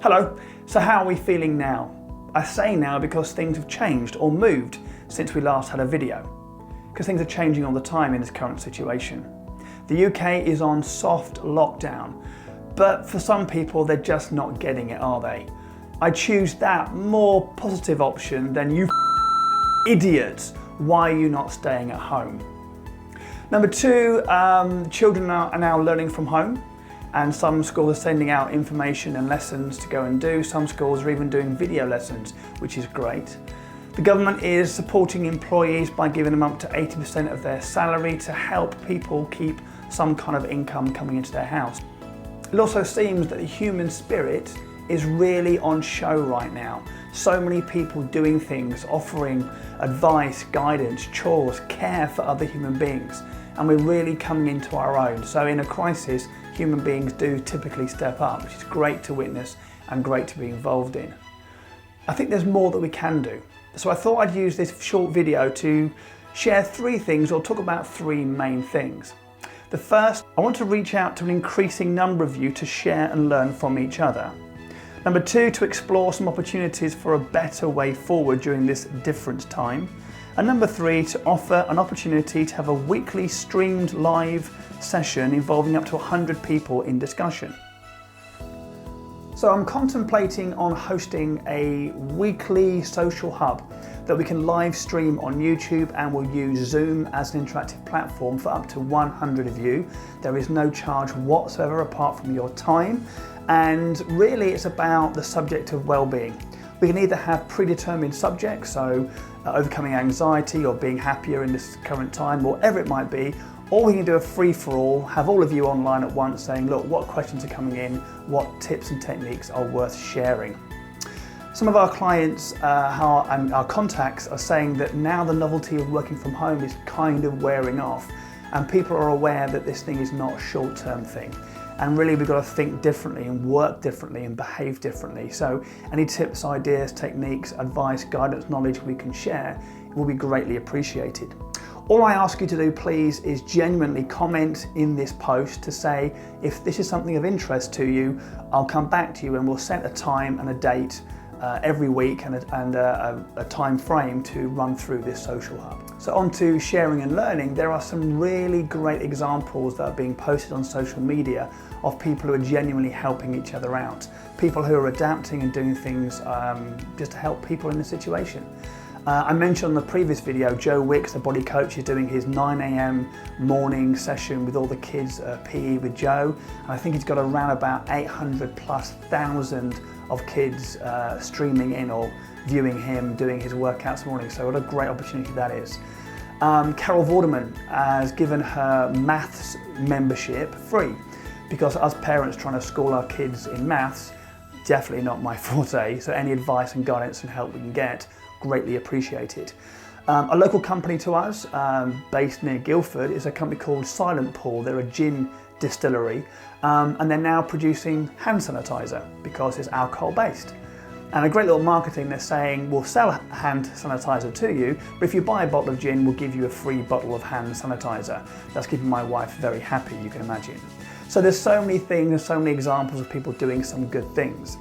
Hello, so how are we feeling now? I say now because things have changed or moved since we last had a video. Because things are changing all the time in this current situation. The UK is on soft lockdown, but for some people they're just not getting it, are they? I choose that more positive option than you idiots. Why are you not staying at home? Number two, children are now learning from home, and some schools are sending out information and lessons to go and do. Some schools are even doing video lessons, which is great. The government is supporting employees by giving them up to 80% of their salary to help people keep some kind of income coming into their house. It also seems that the human spirit is really on show right now. So many people doing things, offering advice, guidance, chores, care for other human beings. And we're really coming into our own. So in a crisis, human beings do typically step up, which is great to witness and great to be involved in. I think there's more that we can do. So I thought I'd use this short video to share three things or talk about three main things. The first, I want to reach out to an increasing number of you to share and learn from each other. Number two, to explore some opportunities for a better way forward during this different time. And number three, to offer an opportunity to have a weekly streamed live session involving up to 100 people in discussion. So I'm contemplating on hosting a weekly social hub that we can live stream on YouTube, and we'll use Zoom as an interactive platform for up to 100 of you. There is no charge whatsoever apart from your time, and really it's about the subject of well-being. We can either have predetermined subjects, so overcoming anxiety or being happier in this current time, or whatever it might be, or we can do a free-for-all, have all of you online at once saying, look, what questions are coming in, what tips and techniques are worth sharing. Some of our clients and our contacts are saying that now the novelty of working from home is kind of wearing off, and people are aware that this thing is not a short-term thing. And really we've got to think differently and work differently and behave differently. So any tips, ideas, techniques, advice, guidance, knowledge we can share will be greatly appreciated. All I ask you to do, please, is genuinely comment in this post to say, if this is something of interest to you, I'll come back to you and we'll set a time and a date every week and a time frame to run through this social hub. So on to sharing and learning, there are some really great examples that are being posted on social media of people who are genuinely helping each other out. People who are adapting and doing things just to help people in the situation. I mentioned on the previous video, Joe Wicks, the body coach, is doing his 9 a.m. morning session with all the kids, PE with Joe. And I think he's got around about 800,000+ of kids streaming in or viewing him doing his workouts morning. So what a great opportunity that is. Carol Vorderman has given her maths membership free, because us parents trying to school our kids in maths, definitely not my forte. So any advice and guidance and help we can get, greatly appreciated. A local company to us, based near Guildford, is a company called Silent Pool. They're a gin distillery, and they're now producing hand sanitizer because it's alcohol based. And a great little marketing, they're saying, we'll sell hand sanitizer to you, but if you buy a bottle of gin, we'll give you a free bottle of hand sanitizer. That's keeping my wife very happy, you can imagine. So there's so many things, so many examples of people doing some good things.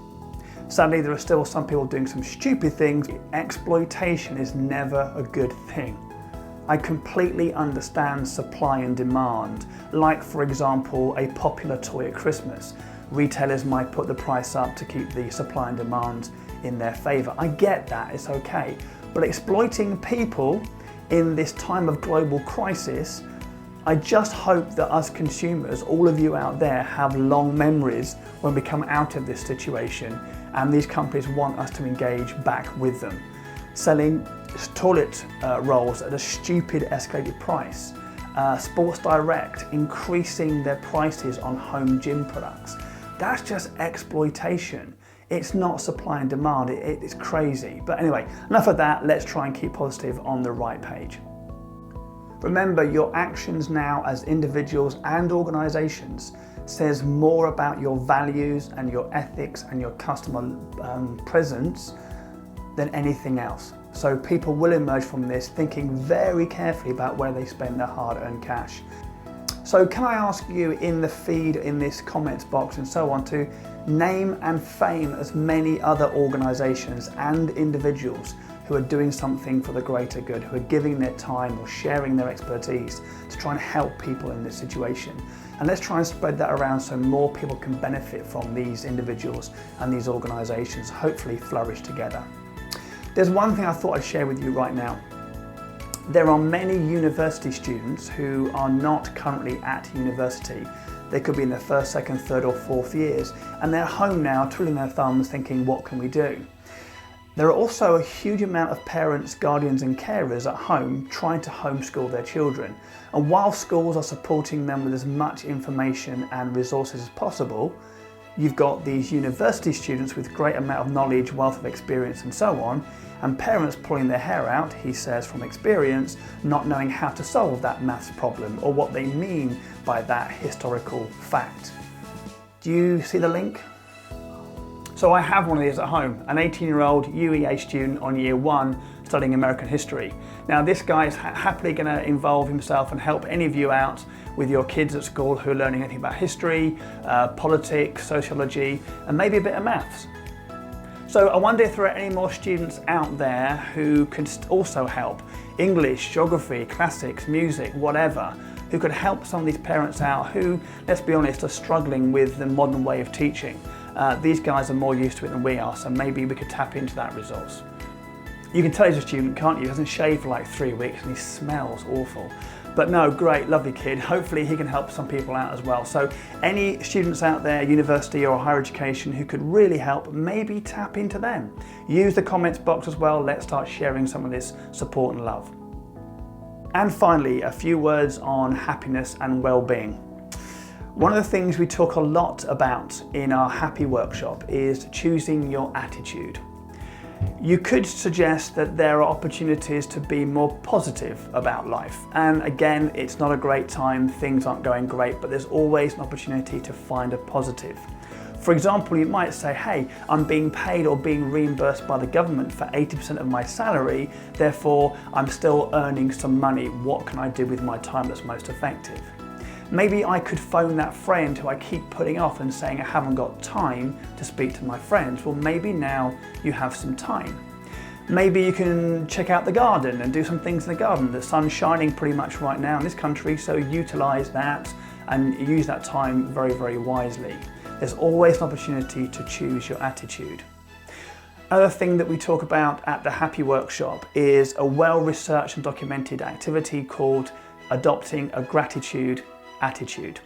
Sadly, there are still some people doing some stupid things. Exploitation is never a good thing. I completely understand supply and demand, like for example, a popular toy at Christmas. Retailers might put the price up to keep the supply and demand in their favour. I get that, it's okay. But exploiting people in this time of global crisis, I just hope that us consumers, all of you out there, have long memories when we come out of this situation and these companies want us to engage back with them. Selling toilet rolls at a stupid escalated price. Sports Direct increasing their prices on home gym products. That's just exploitation. It's not supply and demand, it's crazy. But anyway, enough of that, let's try and keep positive on the right page. Remember, your actions now as individuals and organizations says more about your values and your ethics and your customer presence than anything else. So people will emerge from this thinking very carefully about where they spend their hard-earned cash. So can I ask you in the feed, in this comments box and so on, to Name and fame as many other organisations and individuals who are doing something for the greater good, who are giving their time or sharing their expertise to try and help people in this situation. And let's try and spread that around so more people can benefit from these individuals and these organisations, hopefully flourish together. There's one thing I thought I'd share with you right now. There are many university students who are not currently at university. They could be in their first, second, third or fourth years, and they're home now twiddling their thumbs thinking, what can we do? There are also a huge amount of parents, guardians and carers at home trying to homeschool their children. And while schools are supporting them with as much information and resources as possible, you've got these university students with great amount of knowledge, wealth of experience and so on, and parents pulling their hair out, he says from experience, not knowing how to solve that maths problem or what they mean by that historical fact. Do you see the link? So I have one of these at home, an 18-year-old UEA student on year 1 studying American history. Now this guy is happily going to involve himself and help any of you out with your kids at school who are learning anything about history, politics, sociology, and maybe a bit of maths. So I wonder if there are any more students out there who can also help. English, geography, classics, music, whatever, who could help some of these parents out who, let's be honest, are struggling with the modern way of teaching. These guys are more used to it than we are, so maybe we could tap into that resource. You can tell he's a student, can't you? He hasn't shaved for like 3 weeks and he smells awful. But no, great, lovely kid. Hopefully he can help some people out as well. So any students out there, university or higher education, who could really help, maybe tap into them. Use the comments box as well. Let's start sharing some of this support and love. And finally, a few words on happiness and well-being. One of the things we talk a lot about in our happy workshop is choosing your attitude. You could suggest that there are opportunities to be more positive about life. And again, it's not a great time, things aren't going great, but there's always an opportunity to find a positive. For example, you might say, hey, I'm being paid or being reimbursed by the government for 80% of my salary, therefore I'm still earning some money. What can I do with my time that's most effective? Maybe I could phone that friend who I keep putting off and saying I haven't got time to speak to my friends. Well, maybe now you have some time. Maybe you can check out the garden and do some things in the garden. The sun's shining pretty much right now in this country, so utilize that and use that time very, very wisely. There's always an opportunity to choose your attitude. Another thing that we talk about at the Happy Workshop is a well-researched and documented activity called adopting a gratitude attitude.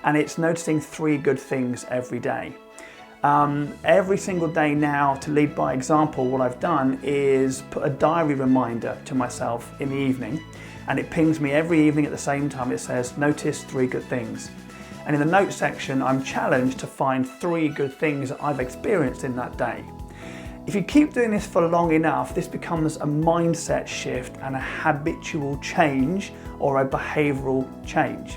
And it's noticing 3 good things every day. Every single day now, to lead by example, what I've done is put a diary reminder to myself in the evening, and it pings me every evening at the same time. It says, notice 3 good things. And in the notes section, I'm challenged to find 3 good things that I've experienced in that day. If you keep doing this for long enough, this becomes a mindset shift and a habitual change or a behavioural change.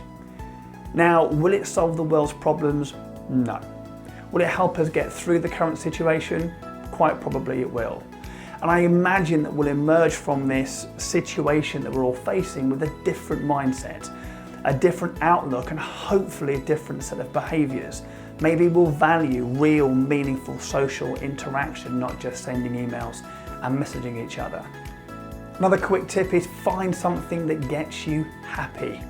Now, will it solve the world's problems? No. Will it help us get through the current situation? Quite probably it will. And I imagine that we'll emerge from this situation that we're all facing with a different mindset, a different outlook, and hopefully a different set of behaviours. Maybe we'll value real, meaningful social interaction, not just sending emails and messaging each other. Another quick tip is find something that gets you happy.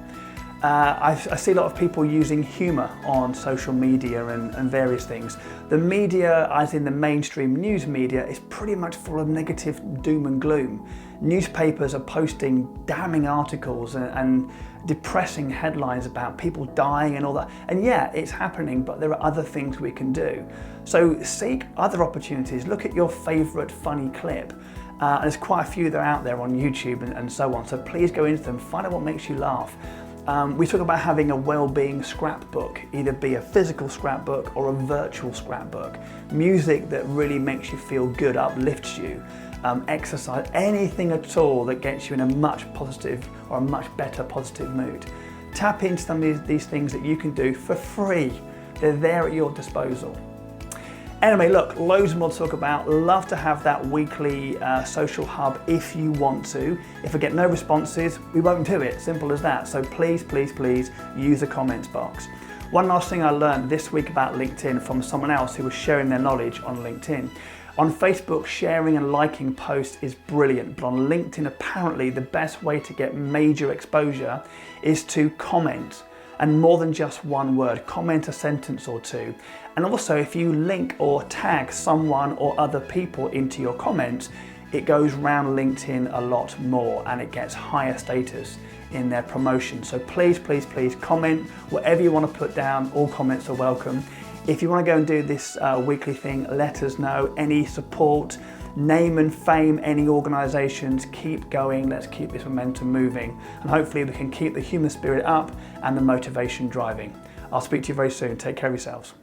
I see a lot of people using humour on social media and various things. The media, as in the mainstream news media, is pretty much full of negative doom and gloom. Newspapers are posting damning articles and depressing headlines about people dying and all that. And yeah, it's happening, but there are other things we can do. So seek other opportunities. Look at your favourite funny clip. There's quite a few that are out there on YouTube and so on. So please go into them, find out what makes you laugh. We talk about having a well-being scrapbook, either be a physical scrapbook or a virtual scrapbook. Music that really makes you feel good, uplifts you. Exercise, anything at all that gets you in a much positive or a much better positive mood. Tap into some of these things that you can do for free. They're there at your disposal. Anyway, look, loads more to talk about. Love to have that weekly social hub if you want to. If I get no responses, we won't do it. Simple as that. So please, please, please use the comments box. One last thing I learned this week about LinkedIn from someone else who was sharing their knowledge on LinkedIn. On Facebook, sharing and liking posts is brilliant, but on LinkedIn, apparently the best way to get major exposure is to comment. And more than just one word, comment a sentence or two. And also, if you link or tag someone or other people into your comments, it goes round LinkedIn a lot more and it gets higher status in their promotion. So please, please, please comment whatever you want to put down. All comments are welcome. If you want to go and do this weekly thing, let us know. Any support, name and fame, any organisations, keep going. Let's keep this momentum moving. And hopefully we can keep the human spirit up and the motivation driving. I'll speak to you very soon. Take care of yourselves.